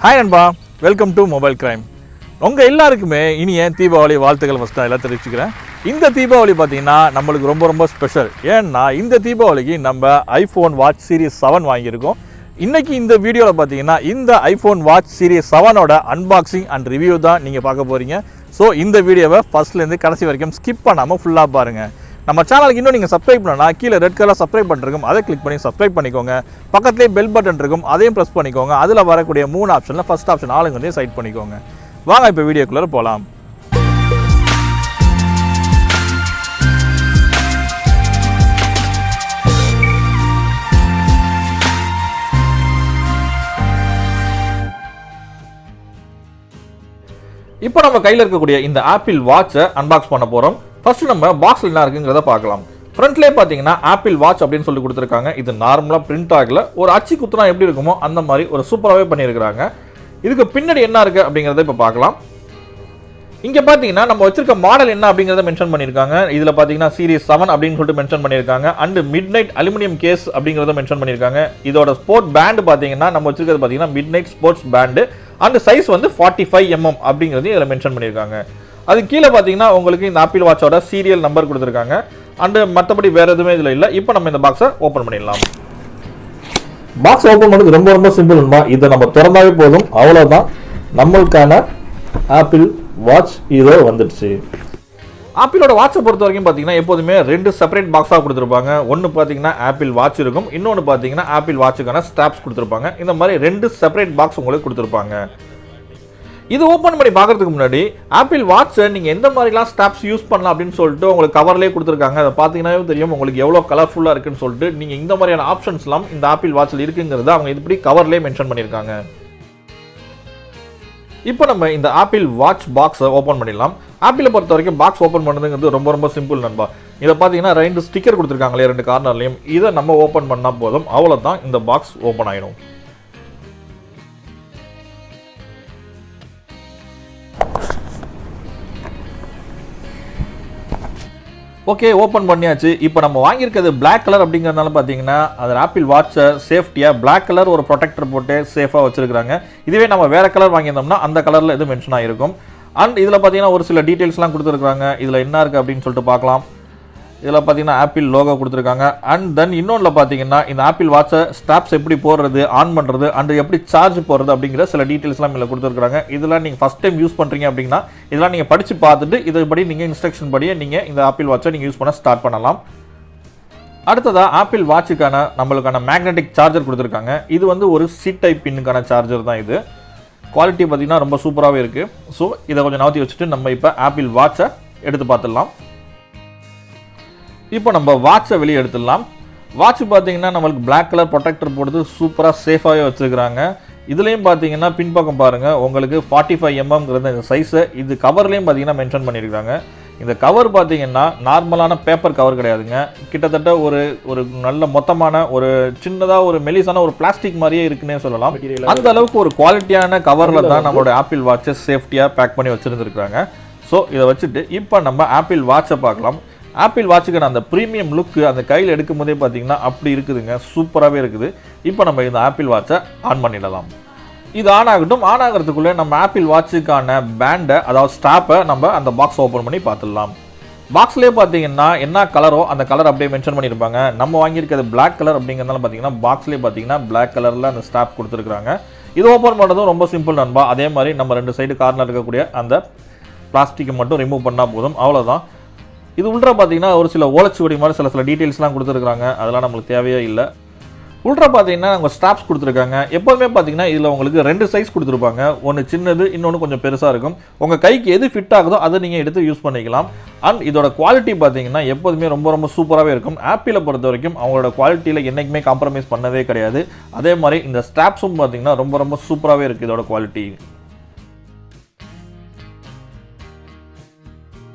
Hi நண்பா, welcome to mobile crime. உங்கள் எல்லாருக்குமே இனிய தீபாவளி வாழ்த்துக்கள் ஃபஸ்ட்டாக எல்லாம் தெரிவிச்சுக்கிறேன். இந்த தீபாவளி பார்த்தீங்கன்னா நம்மளுக்கு ரொம்ப ரொம்ப ஸ்பெஷல். ஏன்னா இந்த தீபாவளிக்கு நம்ம ஐஃபோன் வாட்ச் சீரிஸ் 7 வாங்கியிருக்கோம். இன்றைக்கி இந்த வீடியோவில் பார்த்தீங்கன்னா இந்த ஐஃபோன் வாட்ச் சீரிஸ் 7ஓட அன்பாக்சிங் அண்ட் ரிவ்யூ தான் நீங்கள் பார்க்க போகிறீங்க. ஸோ இந்த வீடியோவை ஃபஸ்ட்லேருந்து கடைசி வரைக்கும் ஸ்கிப் பண்ணாமல் ஃபுல்லாக பாருங்கள். நம்ம சேனலுக்கு இன்னும் நீங்கள் சப்ஸ்கிரைப் பண்ணனா கீழே ரெட் கலர் சப்ஸ்கிரைப் பண்ணிருக்கும், அதை கிளிக் பண்ணி சப்ஸ்கிரைப் பண்ணிக்கோங்க. பக்கத்துலேயே பெல் பட்டன் இருக்கும், அதையும் ப்ரெஸ் பண்ணிக்கோங்க. அதில் வரக்கூடிய 3 ஆப்ஷனில் ஃபஸ்ட் ஆப்ஷன் ஆளுங்க சைட் பண்ணிக்கோங்க. வாங்க இப்போ வீடியோக்குள்ளே போகலாம். இப்போ நம்ம கையில் இருக்கக்கூடிய இந்த ஆப்பிள் வாட்சை அன்பாக்ஸ் பண்ண போகிறோம். ஃபர்ஸ்ட் நம்ம பாக்ஸில் என்ன இருக்குங்கிறத பார்க்கலாம். ஃப்ரண்ட்லேயே பார்த்தீங்கன்னா ஆப்பிள் வாட்ச் அப்படின்னு சொல்லி கொடுத்துருக்காங்க. இது நார்மலாக பிரிண்ட் ஆகல, ஒரு அச்சு குத்துனா எப்படி இருக்குமோ அந்த மாதிரி ஒரு சூப்பராகவே பண்ணியிருக்கிறாங்க. இதுக்கு பின்னாடி என்ன இருக்குது அப்படிங்கிறத இப்போ பார்க்கலாம். இங்கே பார்த்தீங்கன்னா நம்ம வச்சிருக்க மாடல் என்ன அப்படிங்கிறத மென்ஷன் பண்ணியிருக்காங்க. இதில் பார்த்தீங்கன்னா சீரிஸ் 7 அப்படின்னு சொல்லிட்டு மென்ஷன் பண்ணியிருக்காங்க. And midnight aluminium case அப்படிங்கிறத மென்ஷன் பண்ணியிருக்காங்க. இதோட ஸ்போர்ட் பேண்ட் பார்த்தீங்கன்னா நம்ம வச்சிருக்கிறது பார்த்தீங்கன்னா மிட் நைட் ஸ்போர்ட்ஸ் பேண்டு. அந்த சைஸ் வந்து 45 mm அப்படிங்கிறது இதில் மென்ஷன் பண்ணியிருக்காங்க. அது கீழே பார்த்தீங்கன்னா உங்களுக்கு இந்த ஆப்பிள் வாட்சோட சீரியல் நம்பர் கொடுத்துருக்காங்க. அண்டு மற்றபடி வேறு எதுவுமே இதில் இல்லை. இப்போ நம்ம இந்த பாக்ஸை ஓப்பன் பண்ணிடலாம். பாக்ஸ் ஓப்பன் பண்ணுறது ரொம்ப ரொம்ப சிம்பிள்மா. இதை நம்ம திறந்தாவே போதும், அவ்வளோதான். நம்மளுக்கான ஆப்பிள் வாட்ச் இதோ வந்துடுச்சு. ஆப்பிளோட வாட்சை பொறுத்த வரைக்கும் பார்த்தீங்கன்னா எப்போதுமே 2 செப்பரேட் பாக்ஸாக கொடுத்துருப்பாங்க. ஒன்று பார்த்தீங்கன்னா ஆப்பிள் வாட்ச் இருக்கும், இன்னொன்று பார்த்தீங்கன்னா ஆப்பிள் வாட்சுக்கான ஸ்டாப்ஸ் கொடுத்துருப்பாங்க. இந்த மாதிரி 2 செப்பரேட் பாக்ஸ் உங்களுக்கு கொடுத்துருப்பாங்க. இது ஓப்பன் பண்ணி பார்க்கறதுக்கு முன்னாடி ஆப்பிள் வாட்சை நீங்கள் எந்த மாதிரிலாம் ஸ்டாப்ஸ் யூஸ் பண்ணலாம் அப்படின்னு சொல்லிட்டு உங்களுக்கு கவர்லேயே கொடுத்துருக்காங்க. அதை பார்த்தீங்கன்னாவே தெரியும் உங்களுக்கு எவ்வளோ கலர்ஃபுல்லாக இருக்குன்னு சொல்லிட்டு. நீங்கள் இந்த மாதிரியான ஆப்ஷன்ஸ்லாம் இந்த ஆப்பிள் வாட்சில் இருக்குங்கிறத அவங்க இப்படி கவர்லேயே மென்ஷன் பண்ணியிருக்காங்க. இப்போ நம்ம இந்த ஆப்பிள் வாட்ச் பாக்ஸை ஓப்பன் பண்ணிடலாம். ஆப்பிளை பொறுத்த வரைக்கும் பாக்ஸ் ஓப்பன் பண்ணுறதுங்கிறது ரொம்ப ரொம்ப சிம்பிள் நண்பா. இதை பார்த்தீங்கன்னா 2 ஸ்டிக்கர் கொடுத்துருக்காங்களே 2 கார்னர்லையும். இதை நம்ம ஓப்பன் பண்ணால் போதும், அவ்வளோதான், இந்த பாக்ஸ் ஓப்பன் ஆகிடும். ஓகே, ஓப்பன் பண்ணியாச்சு. இப்போ நம்ம வாங்கியிருக்கிறது பிளாக் கலர் அப்படிங்கிறதுனால பார்த்தீங்கன்னா அதில் ஆப்பிள் வாட்சை சேஃப்டியாக பிளாக் கலர் ஒரு ப்ரொடெக்டர் போட்டு சேஃபாக வச்சுருக்காங்க. இதுவே நம்ம வேறு கலர் வாங்கியிருந்தோம்னா அந்த கலரில் எதுவும் மென்ஷன் ஆகிருக்கும். அண்ட் இதில் பார்த்தீங்கன்னா ஒரு சில டீட்டெயில்ஸ்லாம் கொடுத்துருக்காங்க. இதில் என்ன இருக்குது அப்படின்னு சொல்லிட்டு பார்க்கலாம். இதில் பார்த்தீங்கன்னா ஆப்பிள் லோகோ கொடுத்துருக்காங்க. அண்ட் தென் இன்னொன்றில் பார்த்தீங்கன்னா இந்த ஆப்பிள் வாட்சை ஸ்டாப்ஸ் எப்படி போடுறது, ஆன் பண்ணுறது, அண்ட் எப்படி சார்ஜ் போடுறது அப்படிங்கிற சில டீட்டெயில்ஸ்லாம் இதில் கொடுத்துருக்காங்க. இதெல்லாம் நீங்கள் ஃபஸ்ட் டைம் யூஸ் பண்ணுறீங்க அப்படின்னா இதெல்லாம் நீங்கள் படித்து பார்த்துட்டு இதுபடி நீங்கள் இன்ஸ்ட்ரக்ஷன் படியே நீங்கள் இந்த ஆப்பிள் வாட்சை நீங்கள் யூஸ் பண்ண ஸ்டார்ட் பண்ணலாம். அடுத்ததாக ஆப்பிள் வாட்சுக்கான நம்மளுக்கான மேக்னெட்டிக் சார்ஜர் கொடுத்துருக்காங்க. இது வந்து ஒரு சி டைப் பின்னுக்கான சார்ஜர் தான். இது குவாலிட்டி பார்த்தீங்கன்னா ரொம்ப சூப்பராகவே இருக்குது. ஸோ இதை கொஞ்சம் நவுத்தி வச்சுட்டு நம்ம இப்போ ஆப்பிள் வாட்சை எடுத்து பார்த்துடலாம். இப்போ நம்ம வாட்சை வெளியே எடுத்துடலாம். வாட்ச் பார்த்தீங்கன்னா நம்மளுக்கு பிளாக் கலர் ப்ரொடெக்டர் போடுறது சூப்பராக சேஃபாகவே வச்சுருக்கிறாங்க. இதுலேயும் பார்த்தீங்கன்னா பின்பக்கம் பாருங்கள், உங்களுக்கு 45 mmங்கிறது இந்த சைஸை இது கவர்லேயும் பார்த்தீங்கன்னா மென்ஷன் பண்ணியிருக்காங்க. இந்த கவர் பார்த்தீங்கன்னா நார்மலான பேப்பர் கவர் கிடையாதுங்க. கிட்டத்தட்ட ஒரு நல்ல மொத்தமான ஒரு சின்னதாக ஒரு மெலிசான ஒரு பிளாஸ்டிக் மாதிரியே இருக்குன்னே சொல்லலாம். அந்த அளவுக்கு ஒரு குவாலிட்டியான கவரில் தான் நம்மளோட ஆப்பிள் வாட்சை சேஃப்டியாக பேக் பண்ணி வச்சுருந்துருக்காங்க. ஸோ இதை வச்சுட்டு இப்போ நம்ம ஆப்பிள் வாட்சை பார்க்கலாம். ஆப்பிள் வாட்சுக்கான அந்த ப்ரீமியம் லுக்கு அந்த கையில் எடுக்கும் போதே பார்த்தீங்கன்னா அப்படி இருக்குதுங்க, சூப்பராகவே இருக்குது. இப்போ நம்ம இந்த ஆப்பிள் வாட்சை ஆன் பண்ணிடலாம். இது ஆன் ஆகட்டும். ஆன் ஆகிறதுக்குள்ளே நம்ம ஆப்பிள் வாட்சுக்கான பேண்டை, அதாவது ஸ்டாப்பை நம்ம அந்த பாக்ஸ் ஓப்பன் பண்ணி பார்த்துடலாம். பாக்ஸ்லேயே பார்த்தீங்கன்னா என்ன கலரோ அந்த கலர் அப்படியே மென்ஷன் பண்ணியிருப்பாங்க. நம்ம வாங்கியிருக்கிறது பிளாக் கலர் அப்படிங்கிறதுனால பார்த்தீங்கன்னா பாக்ஸ்லேயே பார்த்தீங்கன்னா பிளாக் கலரில் அந்த ஸ்டாப் கொடுத்துருக்குறாங்க. இது ஓப்பன் பண்ணுறதும் ரொம்ப சிம்பிள் நண்பா. அதே மாதிரி நம்ம 2 சைடு கார்னர் இருக்கக்கூடிய அந்த பிளாஸ்டிக்கை மட்டும் ரிமூவ் பண்ணால் போதும், அவ்வளோதான். இது உள்ள பார்த்தீங்கன்னா ஒரு சில ஓலச்சுவடி மாதிரி சில டீட்டெயில்ஸ்லாம் கொடுத்துருக்காங்க. அதெல்லாம் நம்மளுக்கு தேவையே இல்லை. உள்ள பார்த்தீங்கன்னா அவங்க ஸ்டாப்ஸ் கொடுத்துருக்காங்க. எப்போதுமே பார்த்தீங்கன்னா இதில் உங்களுக்கு 2 சைஸ் கொடுத்துருப்பாங்க. ஒன்று சின்னது, இன்னொன்று கொஞ்சம் பெருசாக இருக்கும். உங்கள் கைக்கு எது ஃபிட் ஆகுதோ அதை நீங்கள் எடுத்து யூஸ் பண்ணிக்கலாம். அண்ட் இதோட குவாலிட்டி பார்த்தீங்கன்னா எப்போதுமே ரொம்ப ரொம்ப சூப்பராகவே இருக்கும். ஆப்பிளை பொறுத்த வரைக்கும் அவங்களோட குவாலிட்டியில் என்றைக்குமே காம்ப்ரமைஸ் பண்ணவே கிடையாது. அதே மாதிரி இந்த ஸ்டாப்ஸும் பார்த்தீங்கன்னா ரொம்ப ரொம்ப சூப்பராகவே இருக்குது இதோட குவாலிட்டி.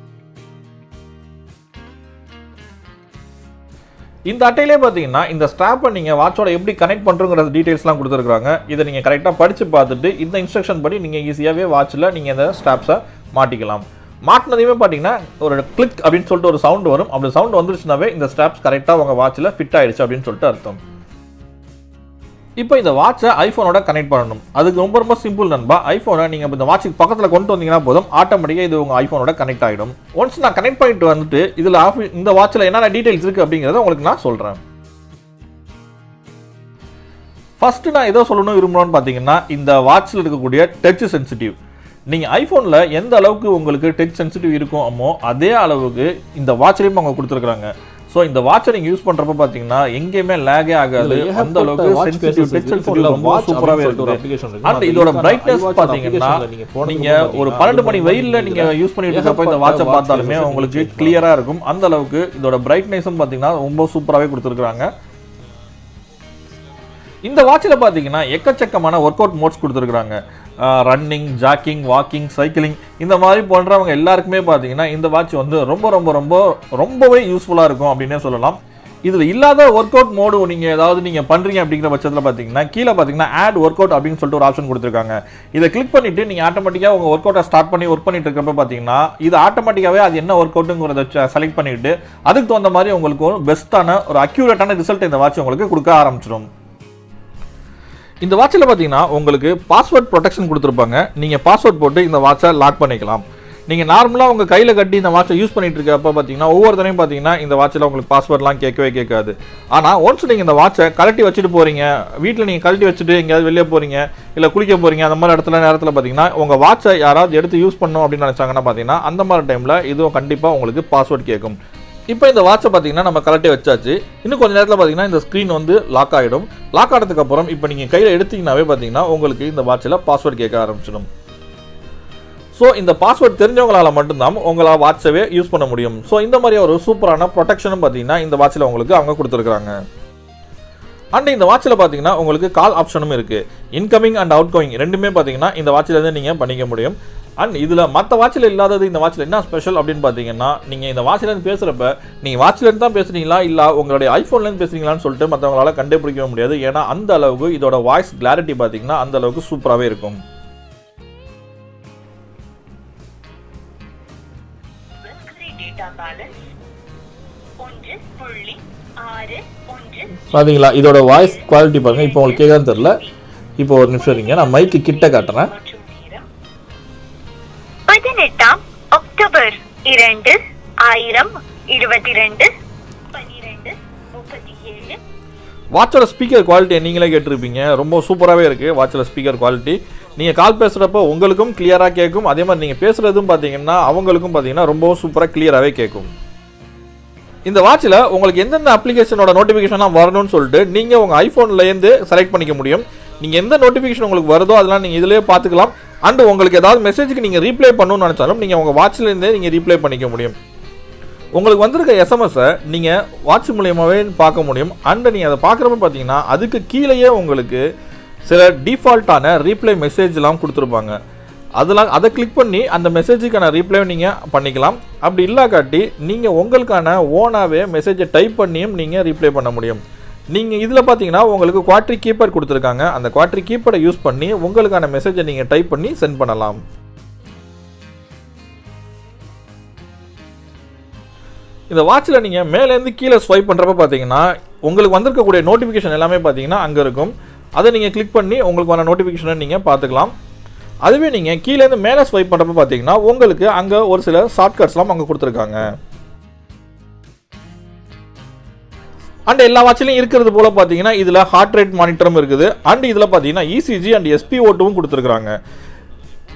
இந்த அட்டையிலே பார்த்தீங்கன்னா இந்த ஸ்ட்ராப்பை நீங்கள் வாட்சோட எப்படி கனெக்ட் பண்ணுறங்கிற டீட்டெயில்ஸ்லாம் கொடுத்துருக்காங்க. இதை நீங்கள் கரெக்டாக படித்து பார்த்துட்டு இந்த இன்ஸ்ட்ரக்ஷன் படி நீங்கள் ஈஸியாகவே வாட்சில் நீங்கள் இந்த ஸ்ட்ராப்ஸை மாட்டிக்கலாம். மாட்டினதையுமே பார்த்தீங்கன்னா ஒரு கிளிக் அப்படின்னு சொல்லிட்டு ஒரு சவுண்ட் வரும். அப்படி சவுண்ட் வந்துருச்சுனாவே இந்த ஸ்ட்ராப்ஸ் கரெக்டாக உங்கள் வாட்சில் ஃபிட் ஆகிடுச்சு அப்படின்னு சொல்லிட்டு அர்த்தம். இப்போ இந்த வாட்சை ஐஃபோனோட கனெக்ட் பண்ணணும். அதுக்கு ரொம்ப சிம்பிள் நண்பா. ஐஃபோனை நீங்கள் இந்த வாட்சுக்கு பக்கத்தில் கொண்டு வந்தீங்கன்னா போதும், ஆட்டோமேட்டிக்காக இது உங்கள் ஐஃபோனோட கனெக்ட் ஆகிடும். ஒன்ஸ் நான் கனெக்ட் பண்ணிட்டு வந்துட்டு இதில் இந்த வாட்சில் என்னென்ன டீட்டெயில்ஸ் இருக்குது அப்படிங்கிறத உங்களுக்கு நான் சொல்கிறேன். ஃபர்ஸ்ட் நான் ஏதோ சொல்லணும் விரும்பணும்னு பார்த்தீங்கன்னா, இந்த வாட்சில் இருக்கக்கூடிய டச் சென்சிட்டிவ். நீங்கள் ஐஃபோனில் எந்த அளவுக்கு உங்களுக்கு டச் சென்சிட்டிவ் இருக்குமோ அதே அளவுக்கு இந்த வாட்ச்லேயும் அவங்க கொடுத்துருக்குறாங்க. ஸோ இந்த வாட்சை நீங்கள் யூஸ் பண்ணுறப்ப பார்த்தீங்கன்னா எங்கேயுமே லேகே ஆகாது. அந்த அளவுக்கு சென்சிட்டிவ் டச் சென்சிட்டிவ் ரொம்ப சூப்பராகவே இருக்குது. அண்ட் இதோட பிரைட்னஸ் பார்த்தீங்கன்னா நீங்கள் ஒரு 12 மணி வெயிலில் நீங்கள் யூஸ் பண்ணிட்டு இருக்கப்ப இந்த வாட்சை பார்த்தாலுமே உங்களுக்கு கிளியராக இருக்கும். அந்த அளவுக்கு இதோட பிரைட்னஸும் பார்த்தீங்கன்னா ரொம்ப சூப்பராகவே கொடுத்துருக்குறாங்க. இந்த வாட்சில் பார்த்தீங்கன்னா எக்கச்சக்கமான ஒர்க் அவுட் மோட்ஸ் கொடுத்துருக்குறாங்க. ரன்னிங், ஜாக்கிங், வாக்கிங், சைக்கிளிங் இந்த மாதிரி போன்றவங்க எல்லாருக்குமே பார்த்தீங்கன்னா இந்த வாட்ச் வந்து ரொம்பவே யூஸ்ஃபுல்லாக இருக்கும் அப்படின்னே சொல்லலாம். இதில் இல்லாத ஒர்க் அவுட் மோடு நீங்கள் பண்ணுறீங்க அப்படிங்கிற பட்சத்தில் பார்த்தீங்கன்னா கீழே பார்த்தீங்கன்னா ஆட் ஒர்க் அவுட் அப்படின்னு சொல்லிட்டு ஒரு ஆப்ஷன் கொடுத்துருக்காங்க. இதை கிளிக் பண்ணிவிட்டு நீங்கள் ஆட்டோமேட்டிக்காக உங்கள் ஒர்க் அவுட்டை ஸ்டார்ட் பண்ணி ஒர்க் பண்ணிட்டு இருக்கப்ப பார்த்தீங்கன்னா இது ஆட்டோமேட்டிக்காகவே அது என்ன ஒர்க் அவுட்டுங்கிறத செலக்ட் பண்ணிவிட்டு அதுக்கு தகுந்த மாதிரி உங்களுக்கு ஒரு பெஸ்ட்டான ஒரு அக்யூரேட்டான ரிசல்ட் இந்த வாட்ச் உங்களுக்கு கொடுக்க ஆரம்பிச்சிடும். இந்த வாட்சில் பார்த்தீங்கன்னா உங்களுக்கு பாஸ்வேர்ட் ப்ரொடெக்ஷன் கொடுத்துருப்பாங்க. நீங்கள் பாஸ்வேர்ட் போட்டு இந்த வாட்சை லாக் பண்ணிக்கலாம். நீங்கள் நார்மலாக உங்கள் கையில் கட்டி இந்த வாட்சை யூஸ் பண்ணிட்டு இருக்கப்போ பார்த்தீங்கன்னா ஒவ்வொருத்தரையும் பார்த்தீங்கன்னா இந்த வாட்சில் உங்களுக்கு பாஸ்வேர்ட்லாம் கேட்காது. ஆனால் ஒன்ஸ் நீங்கள் இந்த வாட்சை கழட்டி வச்சுட்டு போகிறீங்க, வீட்டில் நீங்கள் கழட்டி வச்சுட்டு எங்கேயாவது வெளியே போகிறீங்க, இல்லை குளிக்க போகிறீங்க, அந்த மாதிரி நேரத்தில் பார்த்தீங்கன்னா உங்கள் வாட்சை யாராவது எடுத்து யூஸ் பண்ணணும் அப்படின்னு நினச்சாங்கன்னா பார்த்தீங்கன்னா அந்த மாதிரி டைமில் இதுவும் கண்டிப்பாக உங்களுக்கு பாஸ்வேர்ட் கேட்கும். இப்போ இந்த வாட்சை பார்த்தீங்கன்னா நம்ம கரெக்டாக வச்சாச்சு. இன்னும் கொஞ்சம் நேரத்தில் பார்த்தீங்கன்னா இந்த ஸ்க்ரீன் வந்து லாக் ஆகிடும். லாக் ஆனதுக்கப்புறம் இப்போ நீங்கள் கையில் எடுத்தீங்கன்னாவே பார்த்தீங்கன்னா உங்களுக்கு இந்த வாட்சில் பாஸ்வேர்ட் கேட்க ஆரம்பிச்சிடும். ஸோ இந்த பாஸ்வேர்ட் தெரிஞ்சவங்களால் மட்டும்தான் உங்களால் வாட்சவே யூஸ் பண்ண முடியும். ஸோ இந்த மாதிரி ஒரு சூப்பரான ப்ரொடெக்ஷனும் பார்த்தீங்கன்னா இந்த வாட்சில் உங்களுக்கு அவங்க கொடுத்துருக்குறாங்க. அண்ட் இந்த வாட்சில் பார்த்தீங்கன்னா உங்களுக்கு கால் ஆப்ஷனும் இருக்குது. இன்கமிங் அண்ட் அவுட் கோயிங் ரெண்டுமே பார்த்தீங்கன்னா இந்த வாட்சிலேருந்து நீங்கள் பண்ணிக்க முடியும். அண்ட் இதில் மற்ற வாட்சில் இல்லாதது இந்த வாட்சில் என்ன ஸ்பெஷல் அப்படின்னு பார்த்தீங்கன்னா, நீங்கள் இந்த வாட்சிலேருந்து பேசுகிறப்ப நீங்கள் வாட்சிலேருந்து தான் பேசுகிறீங்களா இல்லை உங்களுடைய ஐஃபோன்லேருந்து பேசுகிறீங்களான்னு சொல்லிட்டு மற்றவங்களால கண்டுபிடிக்க முடியாது. ஏன்னா அந்த அளவுக்கு இதோட வாய்ஸ் கிளாரிட்டி பார்த்தீங்கன்னா அந்த அளவுக்கு சூப்பராகவே இருக்கும். பார்த்தீங்களா இதோட வாய்ஸ் குவாலிட்டி பாருங்கள். இப்போ உங்களுக்கு கேட்கான்னு தெரியல. இப்போ ஒரு நிமிஷம் இருங்க, நான் மைக்கு கிட்ட காட்டுறேன். 18 அக்டோபர் 2022 12:37. வாட்சோட ஸ்பீக்கர் குவாலிட்டியை நீங்களே கேட்டிருப்பீங்க. ரொம்ப சூப்பராகவே இருக்குது வாட்சோட ஸ்பீக்கர் குவாலிட்டி. நீங்கள் கால் பேசுகிறப்போ உங்களுக்கும் கிளியராக கேட்கும். அதே மாதிரி நீங்கள் பேசுகிறதும் பார்த்தீங்கன்னா அவங்களுக்கும் பார்த்தீங்கன்னா ரொம்ப சூப்பராக கிளியராகவே கேட்கும். இந்த வாட்சில் உங்களுக்கு எந்தெந்த அப்ளிகேஷனோட நோட்டிஃபிகேஷன்லாம் வரணும்னு சொல்லிட்டு நீங்கள் உங்கள் ஐஃபோன்லேருந்து செலக்ட் பண்ணிக்க முடியும். நீங்கள் எந்த நோட்டிஃபிகேஷன் உங்களுக்கு வருதோ அதெல்லாம் நீங்கள் இதிலே பார்த்துக்கலாம். அண்ட் உங்களுக்கு ஏதாவது மெசேஜுக்கு நீங்கள் ரீப்ளை பண்ணணும்னு நினச்சாலும் நீங்கள் உங்கள் வாட்சிலேருந்தே நீங்கள் ரீப்ளை பண்ணிக்க முடியும். உங்களுக்கு வந்திருக்க எஸ்எம்எஸை நீங்கள் வாட்ச் மூலியமாகவே பார்க்க முடியும். அண்ட் நீங்கள் அதை பார்க்குறப்ப பார்த்தீங்கன்னா அதுக்கு கீழேயே உங்களுக்கு சில டிஃபால்ட்டான ரீப்ளை மெசேஜ்லாம் கொடுத்துருப்பாங்க. அதை கிளிக் பண்ணி அந்த மெசேஜுக்கான ரீப்ளை நீங்கள் பண்ணிக்கலாம். அப்படி இல்லாக்காட்டி நீங்கள் உங்களுக்கான ஓனாகவே மெசேஜை டைப் பண்ணியும் நீங்கள் ரீப்ளை பண்ண முடியும். நீங்கள் இதில் பார்த்தீங்கன்னா உங்களுக்கு குவாட்ரி கீபேட் கொடுத்துருக்காங்க. அந்த குவாட்ரி கீபேடை யூஸ் பண்ணி உங்களுக்கான மெசேஜை நீங்கள் டைப் பண்ணி சென்ட் பண்ணலாம். இந்த வாட்சில் நீங்கள் மேலேருந்து கீழே ஸ்வைப் பண்ணுறப்ப பார்த்தீங்கன்னா உங்களுக்கு வந்திருக்கக்கூடிய நோட்டிஃபிகேஷன் எல்லாமே பார்த்தீங்கன்னா அங்கே இருக்கும். அதை நீங்கள் கிளிக் பண்ணி உங்களுக்கான நோட்டிஃபிகேஷனை நீங்கள் பார்த்துக்கலாம். அதுவே நீங்கள் கீழேருந்து மேலே ஸ்வைப் பண்ணுறப்ப பார்த்தீங்கன்னா உங்களுக்கு அங்கே ஒரு சில ஷார்ட்கட்ஸ்லாம் அங்கே கொடுத்துருக்காங்க. அண்ட் எல்லா வாட்சிலையும் இருக்கிறது போல் பார்த்தீங்கன்னா இதில் ஹார்ட் ரேட் மானிட்டரும் இருக்குது. அண்ட் இதில் பார்த்தீங்கன்னா இசிஜி அண்ட் SpO2வும் கொடுத்துருக்குறாங்க.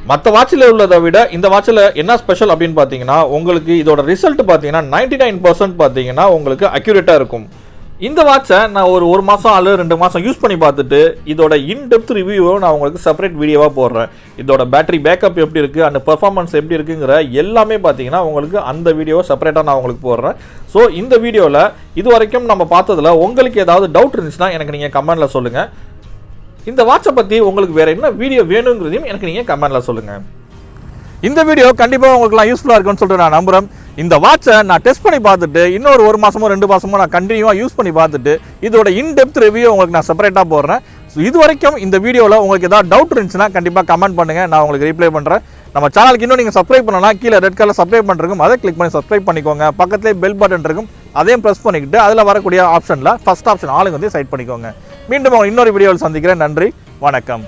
மற்ற வாட்சில் உள்ளதை விட இந்த வாட்சில் என்ன ஸ்பெஷல் அப்படின்னு பார்த்தீங்கன்னா உங்களுக்கு இதோட ரிசல்ட் பார்த்தீங்கன்னா 99% பார்த்தீங்கன்னா உங்களுக்கு அக்யூரேட்டாக இருக்கும். இந்த வாட்சை நான் ஒரு மாதம் அல்லது 2 மாதம் யூஸ் பண்ணி பார்த்துட்டு இதோட இன்டெப்த் ரிவ்யூவை நான் உங்களுக்கு செப்பரேட் வீடியோவாக போடுறேன். இதோட பேட்டரி பேக்கப் எப்படி இருக்குது அண்ட் பெர்ஃபார்மன்ஸ் எப்படி இருக்குங்கிற எல்லாமே பார்த்தீங்கன்னா உங்களுக்கு அந்த வீடியோவை செப்பரேட்டாக நான் உங்களுக்கு போடுறேன். ஸோ இந்த வீடியோவில் இது வரைக்கும் நம்ம பார்த்ததில் உங்களுக்கு ஏதாவது டவுட் இருந்துச்சுன்னா எனக்கு நீங்கள் கமெண்டில் சொல்லுங்கள். இந்த வாட்சை பற்றி உங்களுக்கு வேறு என்ன வீடியோ வேணுங்கிறதையும் எனக்கு நீங்கள் கமெண்டில் சொல்லுங்கள். இந்த வீடியோ கண்டிப்பாக உங்களுக்குலாம் யூஸ்ஃபுல்லாக இருக்குன்னு சொல்லிட்டு நான் நம்புகிறேன். இந்த வாட்சை நான் டெஸ்ட் பண்ணி பார்த்துட்டு இன்னொரு 1 மாதமோ 2 மாதமோ நான் கண்டினியூவாக யூஸ் பண்ணி பார்த்துட்டு இதோட இன்டெப்த் ரிவ்யூ உங்களுக்கு நான் செப்பரேட்டாக போடுறேன். ஸோ இது வரைக்கும் இந்த வீடியோவில் உங்களுக்கு ஏதாவது டவுட் இருந்துச்சுன்னா கண்டிப்பாக கமெண்ட் பண்ணுங்கள், நான் உங்களுக்கு ரிப்ளை பண்ணுறேன். நம்ம சேனலுக்கு இன்னும் நீங்கள் சப்ஸ்கிரைப் பண்ணலாம், கீழே ரெட் கலர் சப்ஸ்கிரைப் பண்ணிருக்கும், அதை கிளிக் பண்ணி சப்ஸ்கிரைப் பண்ணிக்கோங்க. பக்கத்துலேயே பெல் பட்டன் இருக்கும், அதையும் ப்ரெஸ் பண்ணிக்கிட்டு அதில் வரக்கூடிய ஆப்ஷனில் ஃபர்ஸ்ட் ஆப்ஷன் ஆளுங்க வந்து செட் பண்ணிக்கோங்க. மீண்டும் இன்னொரு வீடியோவில் சந்திக்கிறேன். நன்றி, வணக்கம்.